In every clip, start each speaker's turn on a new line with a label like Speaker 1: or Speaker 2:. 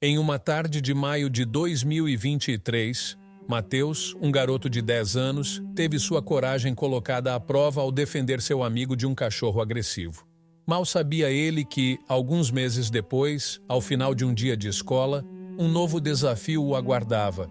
Speaker 1: Em uma tarde de maio de 2023, Mateus, um garoto de 10 anos, teve sua coragem colocada à prova ao defender seu amigo de um cachorro agressivo. Mal sabia ele que, alguns meses depois, ao final de um dia de escola, um novo desafio o aguardava.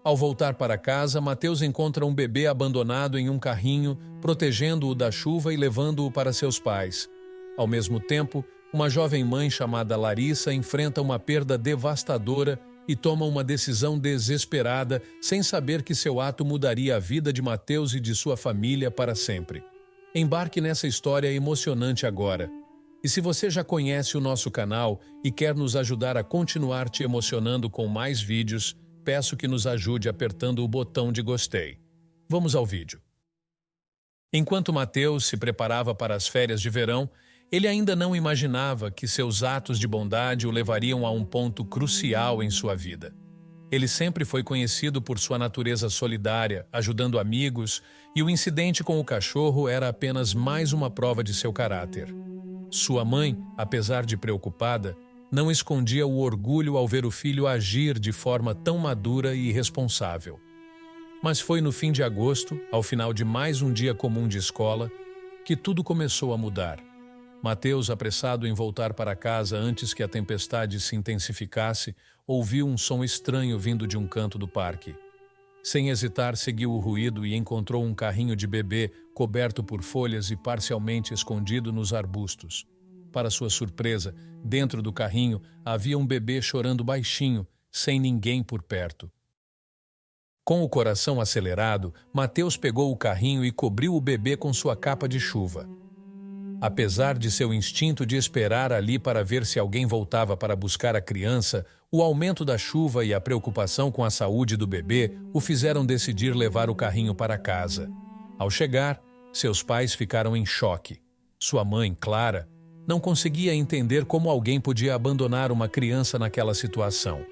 Speaker 1: Ao voltar para casa, Mateus encontra um bebê abandonado em um carrinho, protegendo-o da chuva e levando-o para seus pais. Ao mesmo tempo, uma jovem mãe chamada Larissa enfrenta uma perda devastadora e toma uma decisão desesperada, sem saber que seu ato mudaria a vida de Mateus e de sua família para sempre. Embarque nessa história emocionante agora. E se você já conhece o nosso canal e quer nos ajudar a continuar te emocionando com mais vídeos, peço que nos ajude apertando o botão de gostei. Vamos ao vídeo. Enquanto Mateus se preparava para as férias de verão, ele ainda não imaginava que seus atos de bondade o levariam a um ponto crucial em sua vida. Ele sempre foi conhecido por sua natureza solidária, ajudando amigos, e o incidente com o cachorro era apenas mais uma prova de seu caráter. Sua mãe, apesar de preocupada, não escondia o orgulho ao ver o filho agir de forma tão madura e responsável. Mas foi no fim de agosto, ao final de mais um dia comum de escola, que tudo começou a mudar. Mateus, apressado em voltar para casa antes que a tempestade se intensificasse, ouviu um som estranho vindo de um canto do parque. Sem hesitar, seguiu o ruído e encontrou um carrinho de bebê coberto por folhas e parcialmente escondido nos arbustos. Para sua surpresa, dentro do carrinho havia um bebê chorando baixinho, sem ninguém por perto. Com o coração acelerado, Mateus pegou o carrinho e cobriu o bebê com sua capa de chuva. Apesar de seu instinto de esperar ali para ver se alguém voltava para buscar a criança, o aumento da chuva e a preocupação com a saúde do bebê o fizeram decidir levar o carrinho para casa. Ao chegar, seus pais ficaram em choque. Sua mãe, Clara, não conseguia entender como alguém podia abandonar uma criança naquela situação.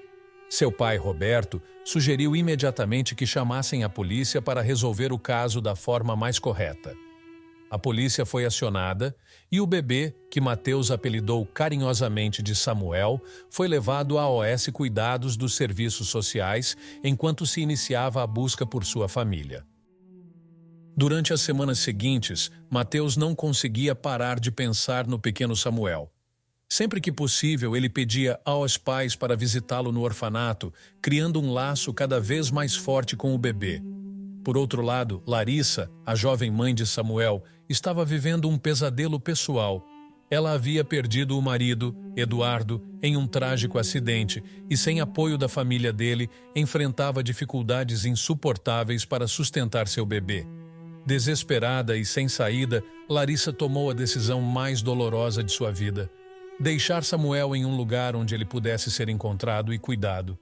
Speaker 1: Seu pai, Roberto, sugeriu imediatamente que chamassem a polícia para resolver o caso da forma mais correta. A polícia foi acionada e o bebê, que Mateus apelidou carinhosamente de Samuel, foi levado à OS Cuidados dos Serviços Sociais enquanto se iniciava a busca por sua família. Durante as semanas seguintes, Mateus não conseguia parar de pensar no pequeno Samuel. Sempre que possível, ele pedia aos pais para visitá-lo no orfanato, criando um laço cada vez mais forte com o bebê. Por outro lado, Larissa, a jovem mãe de Samuel, estava vivendo um pesadelo pessoal. Ela havia perdido o marido, Eduardo, em um trágico acidente e, sem apoio da família dele, enfrentava dificuldades insuportáveis para sustentar seu bebê. Desesperada e sem saída, Larissa tomou a decisão mais dolorosa de sua vida: deixar Samuel em um lugar onde ele pudesse ser encontrado e cuidado.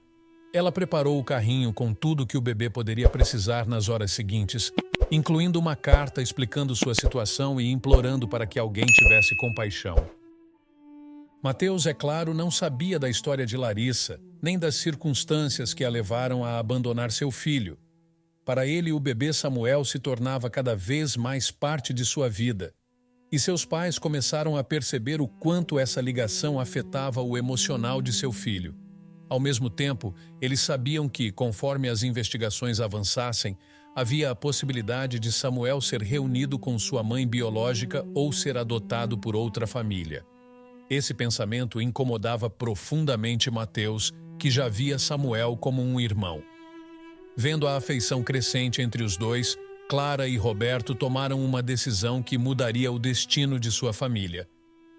Speaker 1: Ela preparou o carrinho com tudo que o bebê poderia precisar nas horas seguintes, incluindo uma carta explicando sua situação e implorando para que alguém tivesse compaixão. Mateus, é claro, não sabia da história de Larissa, nem das circunstâncias que a levaram a abandonar seu filho. Para ele, o bebê Samuel se tornava cada vez mais parte de sua vida, e seus pais começaram a perceber o quanto essa ligação afetava o emocional de seu filho. Ao mesmo tempo, eles sabiam que, conforme as investigações avançassem, havia a possibilidade de Samuel ser reunido com sua mãe biológica ou ser adotado por outra família. Esse pensamento incomodava profundamente Mateus, que já via Samuel como um irmão. Vendo a afeição crescente entre os dois, Clara e Roberto tomaram uma decisão que mudaria o destino de sua família.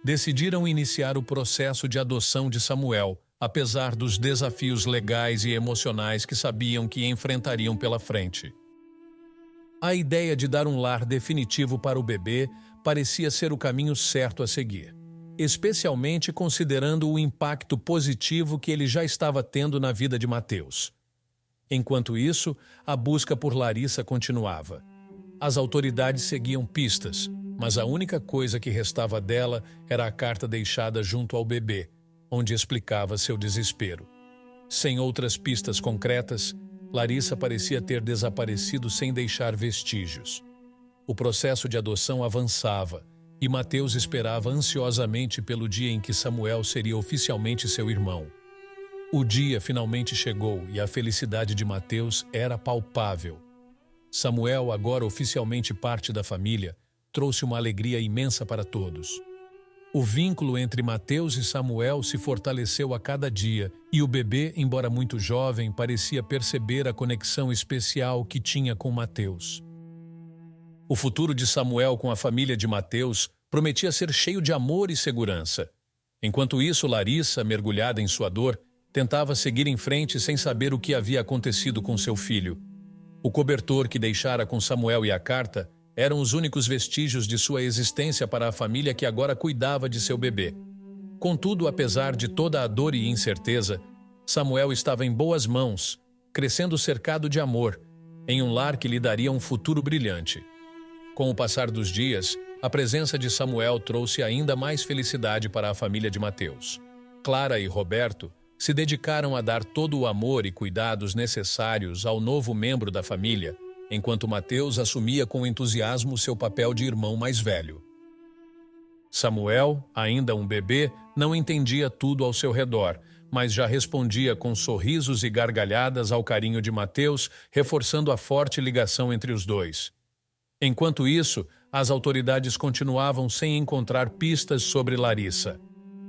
Speaker 1: Decidiram iniciar o processo de adoção de Samuel, apesar dos desafios legais e emocionais que sabiam que enfrentariam pela frente. A ideia de dar um lar definitivo para o bebê parecia ser o caminho certo a seguir, especialmente considerando o impacto positivo que ele já estava tendo na vida de Mateus. Enquanto isso, a busca por Larissa continuava. As autoridades seguiam pistas, mas a única coisa que restava dela era a carta deixada junto ao bebê, onde explicava seu desespero. Sem outras pistas concretas, Larissa parecia ter desaparecido sem deixar vestígios. O processo de adoção avançava e Mateus esperava ansiosamente pelo dia em que Samuel seria oficialmente seu irmão. O dia finalmente chegou e a felicidade de Mateus era palpável. Samuel, agora oficialmente parte da família, trouxe uma alegria imensa para todos. O vínculo entre Mateus e Samuel se fortaleceu a cada dia e o bebê, embora muito jovem, parecia perceber a conexão especial que tinha com Mateus. O futuro de Samuel com a família de Mateus prometia ser cheio de amor e segurança. Enquanto isso, Larissa, mergulhada em sua dor, tentava seguir em frente sem saber o que havia acontecido com seu filho. O cobertor que deixara com Samuel e a carta eram os únicos vestígios de sua existência para a família que agora cuidava de seu bebê. Contudo, apesar de toda a dor e incerteza, Samuel estava em boas mãos, crescendo cercado de amor, em um lar que lhe daria um futuro brilhante. Com o passar dos dias, a presença de Samuel trouxe ainda mais felicidade para a família de Mateus. Clara e Roberto se dedicaram a dar todo o amor e cuidados necessários ao novo membro da família, enquanto Mateus assumia com entusiasmo seu papel de irmão mais velho. Samuel, ainda um bebê, não entendia tudo ao seu redor, mas já respondia com sorrisos e gargalhadas ao carinho de Mateus, reforçando a forte ligação entre os dois. Enquanto isso, as autoridades continuavam sem encontrar pistas sobre Larissa.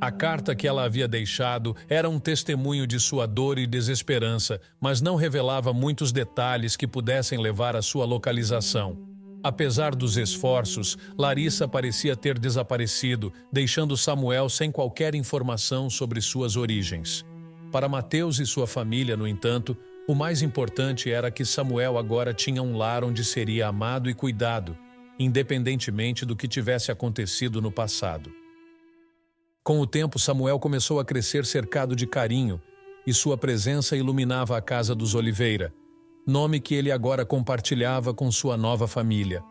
Speaker 1: A carta que ela havia deixado era um testemunho de sua dor e desesperança, mas não revelava muitos detalhes que pudessem levar à sua localização. Apesar dos esforços, Larissa parecia ter desaparecido, deixando Samuel sem qualquer informação sobre suas origens. Para Mateus e sua família, no entanto, o mais importante era que Samuel agora tinha um lar onde seria amado e cuidado, independentemente do que tivesse acontecido no passado. Com o tempo, Samuel começou a crescer cercado de carinho, e sua presença iluminava a casa dos Oliveira, nome que ele agora compartilhava com sua nova família.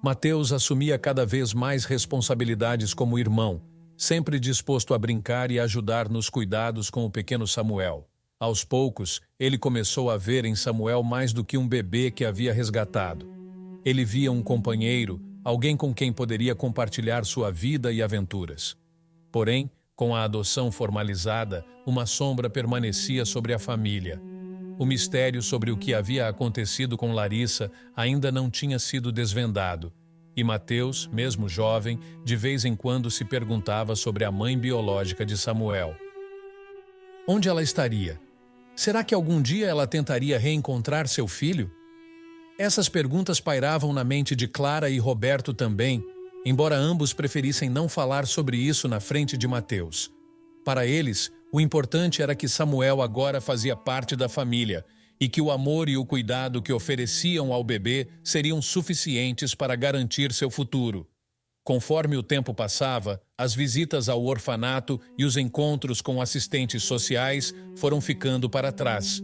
Speaker 1: Mateus assumia cada vez mais responsabilidades como irmão, sempre disposto a brincar e ajudar nos cuidados com o pequeno Samuel. Aos poucos, ele começou a ver em Samuel mais do que um bebê que havia resgatado. Ele via um companheiro, alguém com quem poderia compartilhar sua vida e aventuras. Porém, com a adoção formalizada, uma sombra permanecia sobre a família. O mistério sobre o que havia acontecido com Larissa ainda não tinha sido desvendado, e Mateus, mesmo jovem, de vez em quando se perguntava sobre a mãe biológica de Samuel. Onde ela estaria? Será que algum dia ela tentaria reencontrar seu filho? Essas perguntas pairavam na mente de Clara e Roberto também, embora ambos preferissem não falar sobre isso na frente de Mateus. Para eles, o importante era que Samuel agora fazia parte da família e que o amor e o cuidado que ofereciam ao bebê seriam suficientes para garantir seu futuro. Conforme o tempo passava, as visitas ao orfanato e os encontros com assistentes sociais foram ficando para trás.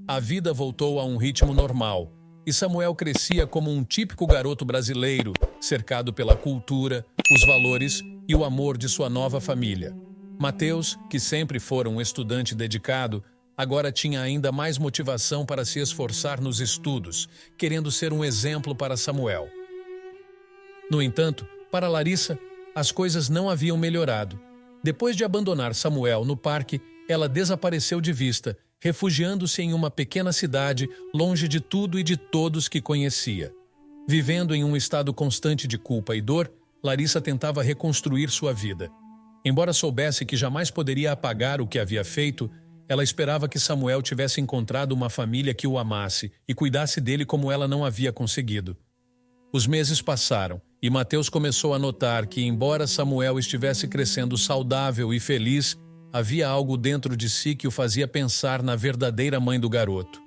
Speaker 1: A vida voltou a um ritmo normal, e Samuel crescia como um típico garoto brasileiro, cercado pela cultura, os valores e o amor de sua nova família. Mateus, que sempre fora um estudante dedicado, agora tinha ainda mais motivação para se esforçar nos estudos, querendo ser um exemplo para Samuel. No entanto, para Larissa, as coisas não haviam melhorado. Depois de abandonar Samuel no parque, ela desapareceu de vista, refugiando-se em uma pequena cidade, longe de tudo e de todos que conhecia. Vivendo em um estado constante de culpa e dor, Larissa tentava reconstruir sua vida. Embora soubesse que jamais poderia apagar o que havia feito, ela esperava que Samuel tivesse encontrado uma família que o amasse e cuidasse dele como ela não havia conseguido. Os meses passaram e Mateus começou a notar que, embora Samuel estivesse crescendo saudável e feliz, havia algo dentro de si que o fazia pensar na verdadeira mãe do garoto.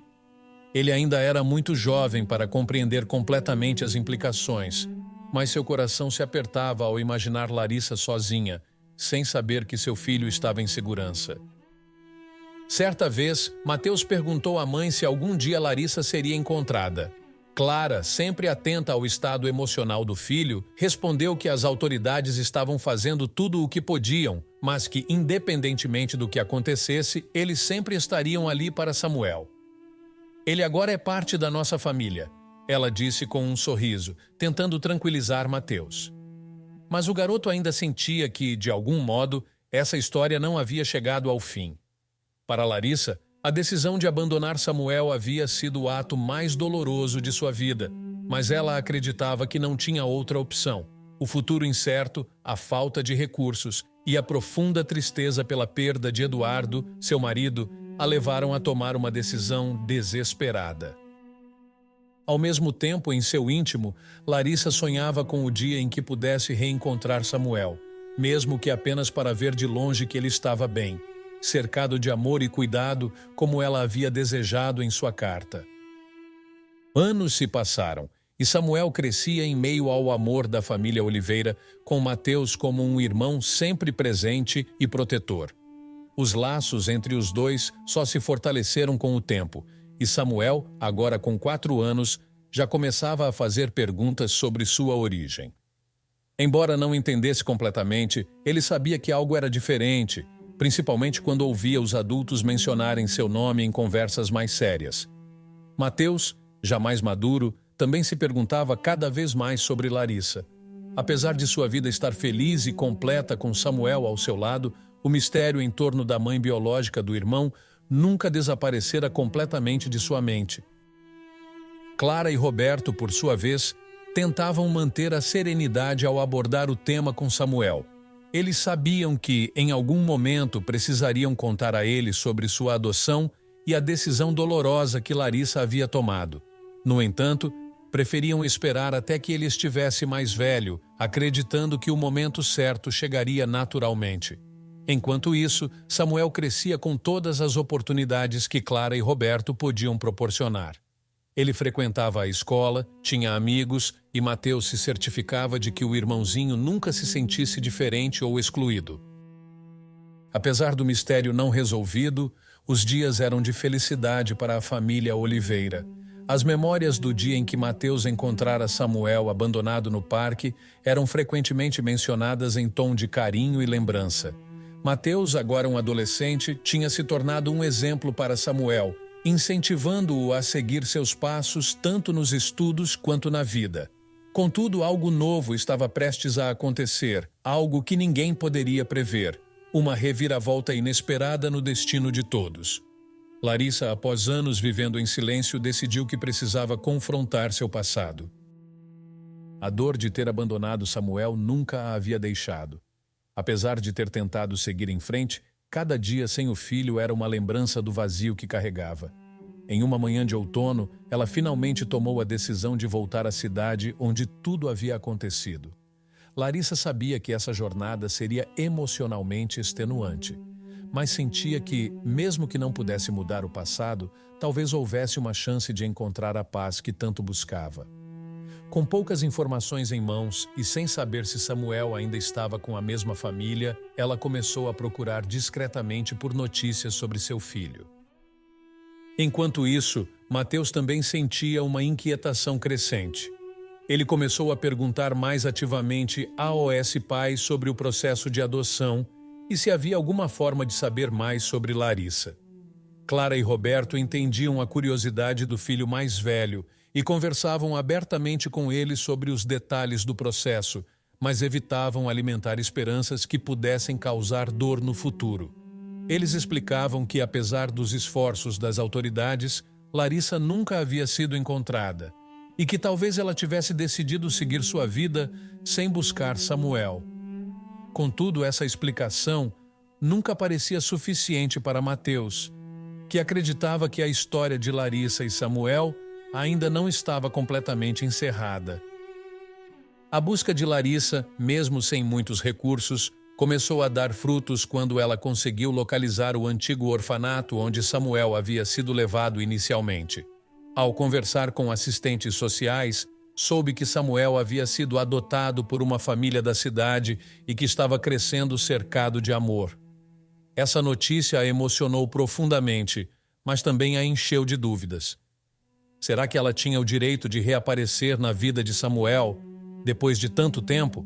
Speaker 1: Ele ainda era muito jovem para compreender completamente as implicações, mas seu coração se apertava ao imaginar Larissa sozinha, sem saber que seu filho estava em segurança. Certa vez, Mateus perguntou à mãe se algum dia Larissa seria encontrada. Clara, sempre atenta ao estado emocional do filho, respondeu que as autoridades estavam fazendo tudo o que podiam, mas que, independentemente do que acontecesse, eles sempre estariam ali para Samuel. Ele agora é parte da nossa família, ela disse com um sorriso, tentando tranquilizar Mateus. Mas o garoto ainda sentia que, de algum modo, essa história não havia chegado ao fim. Para Larissa, a decisão de abandonar Samuel havia sido o ato mais doloroso de sua vida, mas ela acreditava que não tinha outra opção. O futuro incerto, a falta de recursos e a profunda tristeza pela perda de Eduardo, seu marido, a levaram a tomar uma decisão desesperada. Ao mesmo tempo, em seu íntimo, Larissa sonhava com o dia em que pudesse reencontrar Samuel, mesmo que apenas para ver de longe que ele estava bem, cercado de amor e cuidado, como ela havia desejado em sua carta. Anos se passaram, e Samuel crescia em meio ao amor da família Oliveira, com Mateus como um irmão sempre presente e protetor. Os laços entre os dois só se fortaleceram com o tempo, e Samuel, agora com 4 anos, já começava a fazer perguntas sobre sua origem. Embora não entendesse completamente, ele sabia que algo era diferente, principalmente quando ouvia os adultos mencionarem seu nome em conversas mais sérias. Mateus, já mais maduro, também se perguntava cada vez mais sobre Larissa. Apesar de sua vida estar feliz e completa com Samuel ao seu lado, o mistério em torno da mãe biológica do irmão nunca desaparecera completamente de sua mente. Clara e Roberto, por sua vez, tentavam manter a serenidade ao abordar o tema com Samuel. Eles sabiam que, em algum momento, precisariam contar a ele sobre sua adoção e a decisão dolorosa que Larissa havia tomado. No entanto, preferiam esperar até que ele estivesse mais velho, acreditando que o momento certo chegaria naturalmente. Enquanto isso, Samuel crescia com todas as oportunidades que Clara e Roberto podiam proporcionar. Ele frequentava a escola, tinha amigos e Mateus se certificava de que o irmãozinho nunca se sentisse diferente ou excluído. Apesar do mistério não resolvido, os dias eram de felicidade para a família Oliveira. As memórias do dia em que Mateus encontrara Samuel abandonado no parque eram frequentemente mencionadas em tom de carinho e lembrança. Mateus, agora um adolescente, tinha se tornado um exemplo para Samuel, incentivando-o a seguir seus passos tanto nos estudos quanto na vida. Contudo, algo novo estava prestes a acontecer, algo que ninguém poderia prever, uma reviravolta inesperada no destino de todos. Larissa, após anos vivendo em silêncio, decidiu que precisava confrontar seu passado. A dor de ter abandonado Samuel nunca a havia deixado. Apesar de ter tentado seguir em frente, cada dia sem o filho era uma lembrança do vazio que carregava. Em uma manhã de outono, ela finalmente tomou a decisão de voltar à cidade onde tudo havia acontecido. Larissa sabia que essa jornada seria emocionalmente extenuante, mas sentia que, mesmo que não pudesse mudar o passado, talvez houvesse uma chance de encontrar a paz que tanto buscava. Com poucas informações em mãos e sem saber se Samuel ainda estava com a mesma família, ela começou a procurar discretamente por notícias sobre seu filho. Enquanto isso, Mateus também sentia uma inquietação crescente. Ele começou a perguntar mais ativamente a OS Pais sobre o processo de adoção e se havia alguma forma de saber mais sobre Larissa. Clara e Roberto entendiam a curiosidade do filho mais velho e conversavam abertamente com ele sobre os detalhes do processo, mas evitavam alimentar esperanças que pudessem causar dor no futuro. Eles explicavam que, apesar dos esforços das autoridades, Larissa nunca havia sido encontrada e que talvez ela tivesse decidido seguir sua vida sem buscar Samuel. Contudo, essa explicação nunca parecia suficiente para Mateus, que acreditava que a história de Larissa e Samuel ainda não estava completamente encerrada. A busca de Larissa, mesmo sem muitos recursos, começou a dar frutos quando ela conseguiu localizar o antigo orfanato onde Samuel havia sido levado inicialmente. Ao conversar com assistentes sociais, soube que Samuel havia sido adotado por uma família da cidade e que estava crescendo cercado de amor. Essa notícia a emocionou profundamente, mas também a encheu de dúvidas. Será que ela tinha o direito de reaparecer na vida de Samuel depois de tanto tempo?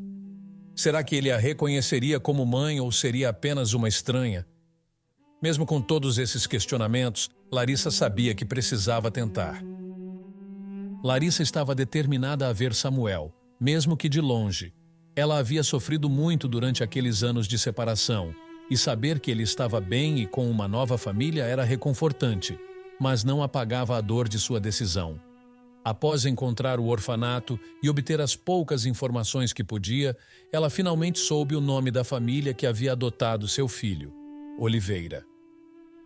Speaker 1: Será que ele a reconheceria como mãe ou seria apenas uma estranha? Mesmo com todos esses questionamentos, Larissa sabia que precisava tentar. Larissa estava determinada a ver Samuel, mesmo que de longe. Ela havia sofrido muito durante aqueles anos de separação, e saber que ele estava bem e com uma nova família era reconfortante, mas não apagava a dor de sua decisão. Após encontrar o orfanato e obter as poucas informações que podia, ela finalmente soube o nome da família que havia adotado seu filho, Oliveira.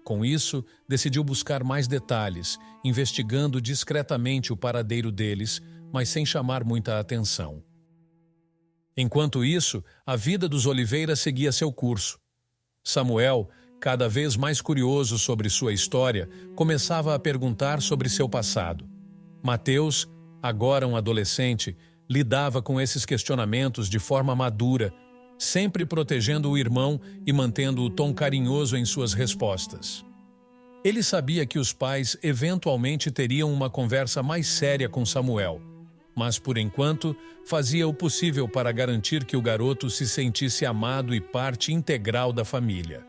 Speaker 1: Com isso, decidiu buscar mais detalhes, investigando discretamente o paradeiro deles, mas sem chamar muita atenção. Enquanto isso, a vida dos Oliveira seguia seu curso. Samuel, cada vez mais curioso sobre sua história, começava a perguntar sobre seu passado. Mateus, agora um adolescente, lidava com esses questionamentos de forma madura, sempre protegendo o irmão e mantendo o tom carinhoso em suas respostas. Ele sabia que os pais eventualmente teriam uma conversa mais séria com Samuel, mas, por enquanto, fazia o possível para garantir que o garoto se sentisse amado e parte integral da família.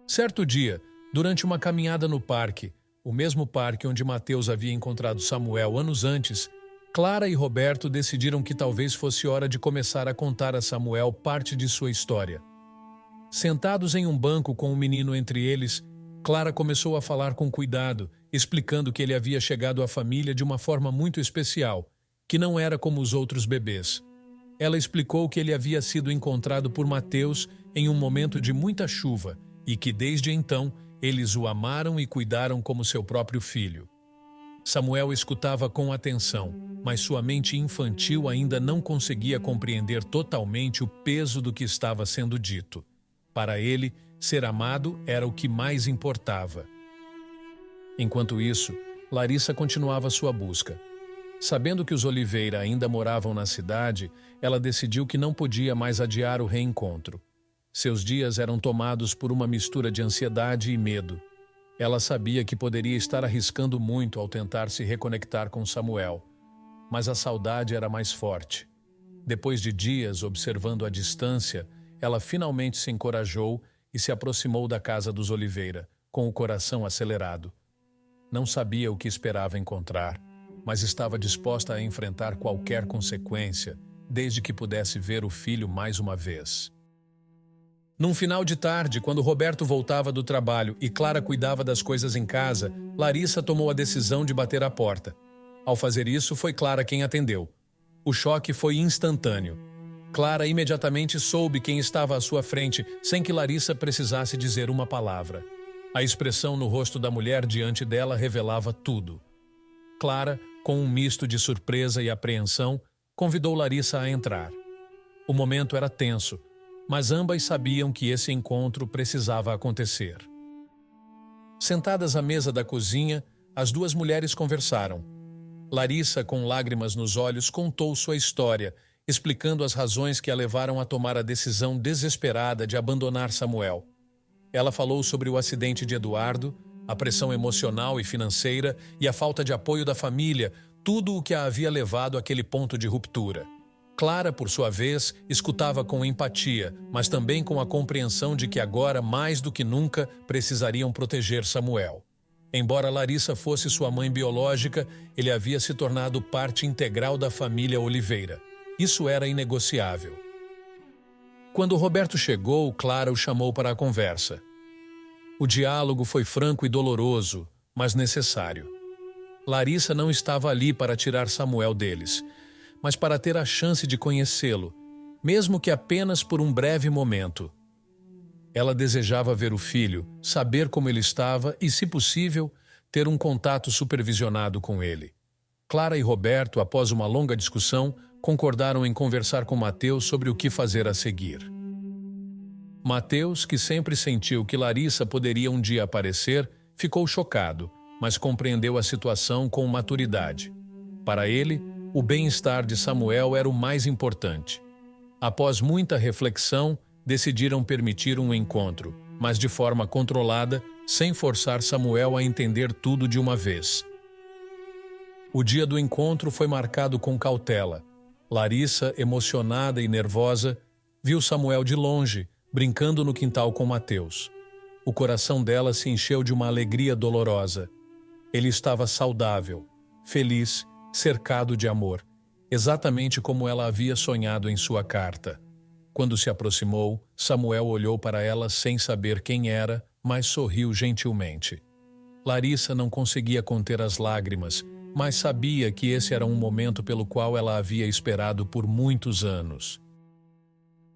Speaker 1: Certo dia, durante uma caminhada no parque, o mesmo parque onde Mateus havia encontrado Samuel anos antes, Clara e Roberto decidiram que talvez fosse hora de começar a contar a Samuel parte de sua história. Sentados em um banco com o menino entre eles, Clara começou a falar com cuidado, explicando que ele havia chegado à família de uma forma muito especial, que não era como os outros bebês. Ela explicou que ele havia sido encontrado por Mateus em um momento de muita chuva e que, desde então, eles o amaram e cuidaram como seu próprio filho. Samuel escutava com atenção, mas sua mente infantil ainda não conseguia compreender totalmente o peso do que estava sendo dito. Para ele, ser amado era o que mais importava. Enquanto isso, Larissa continuava sua busca. Sabendo que os Oliveira ainda moravam na cidade, ela decidiu que não podia mais adiar o reencontro. Seus dias eram tomados por uma mistura de ansiedade e medo. Ela sabia que poderia estar arriscando muito ao tentar se reconectar com Samuel, mas a saudade era mais forte. Depois de dias observando à distância, ela finalmente se encorajou e se aproximou da casa dos Oliveira, com o coração acelerado. Não sabia o que esperava encontrar, mas estava disposta a enfrentar qualquer consequência, desde que pudesse ver o filho mais uma vez. Num final de tarde, quando Roberto voltava do trabalho e Clara cuidava das coisas em casa, Larissa tomou a decisão de bater à porta. Ao fazer isso, foi Clara quem atendeu. O choque foi instantâneo. Clara imediatamente soube quem estava à sua frente, sem que Larissa precisasse dizer uma palavra. A expressão no rosto da mulher diante dela revelava tudo. Clara, com um misto de surpresa e apreensão, convidou Larissa a entrar. O momento era tenso, mas ambas sabiam que esse encontro precisava acontecer. Sentadas à mesa da cozinha, as duas mulheres conversaram. Larissa, com lágrimas nos olhos, contou sua história, explicando as razões que a levaram a tomar a decisão desesperada de abandonar Samuel. Ela falou sobre o acidente de Eduardo, a pressão emocional e financeira e a falta de apoio da família, tudo o que a havia levado àquele ponto de ruptura. Clara, por sua vez, escutava com empatia, mas também com a compreensão de que agora, mais do que nunca, precisariam proteger Samuel. Embora Larissa fosse sua mãe biológica, ele havia se tornado parte integral da família Oliveira. Isso era inegociável. Quando Roberto chegou, Clara o chamou para a conversa. O diálogo foi franco e doloroso, mas necessário. Larissa não estava ali para tirar Samuel deles, mas para ter a chance de conhecê-lo, mesmo que apenas por um breve momento. Ela desejava ver o filho, saber como ele estava e, se possível, ter um contato supervisionado com ele. Clara e Roberto, após uma longa discussão, concordaram em conversar com Mateus sobre o que fazer a seguir. Mateus, que sempre sentiu que Larissa poderia um dia aparecer, ficou chocado, mas compreendeu a situação com maturidade. Para ele, o bem-estar de Samuel era o mais importante. Após muita reflexão, decidiram permitir um encontro, mas de forma controlada, sem forçar Samuel a entender tudo de uma vez. O dia do encontro foi marcado com cautela. Larissa, emocionada e nervosa, viu Samuel de longe, brincando no quintal com Mateus. O coração dela se encheu de uma alegria dolorosa. Ele estava saudável, feliz, cercado de amor, exatamente como ela havia sonhado em sua carta. Quando se aproximou, Samuel olhou para ela sem saber quem era, mas sorriu gentilmente. Larissa não conseguia conter as lágrimas, mas sabia que esse era um momento pelo qual ela havia esperado por muitos anos.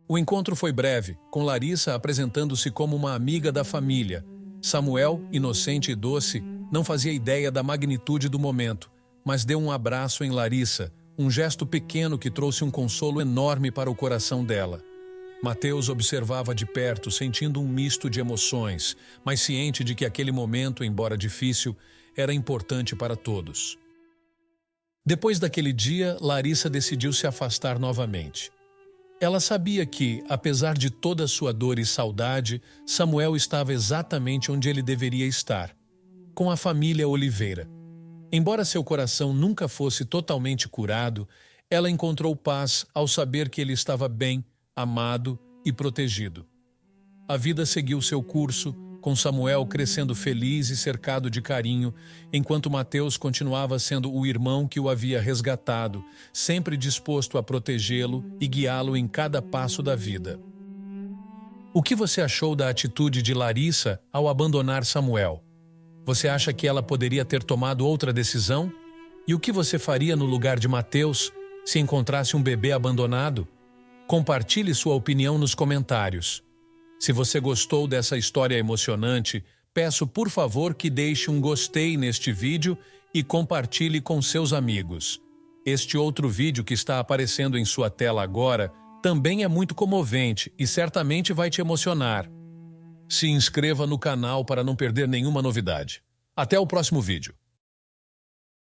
Speaker 1: O encontro foi breve, com Larissa apresentando-se como uma amiga da família. Samuel, inocente e doce, não fazia ideia da magnitude do momento, mas deu um abraço em Larissa, um gesto pequeno que trouxe um consolo enorme para o coração dela. Mateus observava de perto, sentindo um misto de emoções, mas ciente de que aquele momento, embora difícil, era importante para todos. Depois daquele dia, Larissa decidiu se afastar novamente. Ela sabia que, apesar de toda a sua dor e saudade, Samuel estava exatamente onde ele deveria estar, com a família Oliveira. Embora seu coração nunca fosse totalmente curado, ela encontrou paz ao saber que ele estava bem, amado e protegido. A vida seguiu seu curso, com Samuel crescendo feliz e cercado de carinho, enquanto Mateus continuava sendo o irmão que o havia resgatado, sempre disposto a protegê-lo e guiá-lo em cada passo da vida. O que você achou da atitude de Larissa ao abandonar Samuel? Você acha que ela poderia ter tomado outra decisão? E o que você faria no lugar de Mateus se encontrasse um bebê abandonado? Compartilhe sua opinião nos comentários. Se você gostou dessa história emocionante, peço por favor que deixe um gostei neste vídeo e compartilhe com seus amigos. Este outro vídeo que está aparecendo em sua tela agora também é muito comovente e certamente vai te emocionar. Se inscreva no canal para não perder nenhuma novidade. Até o próximo vídeo.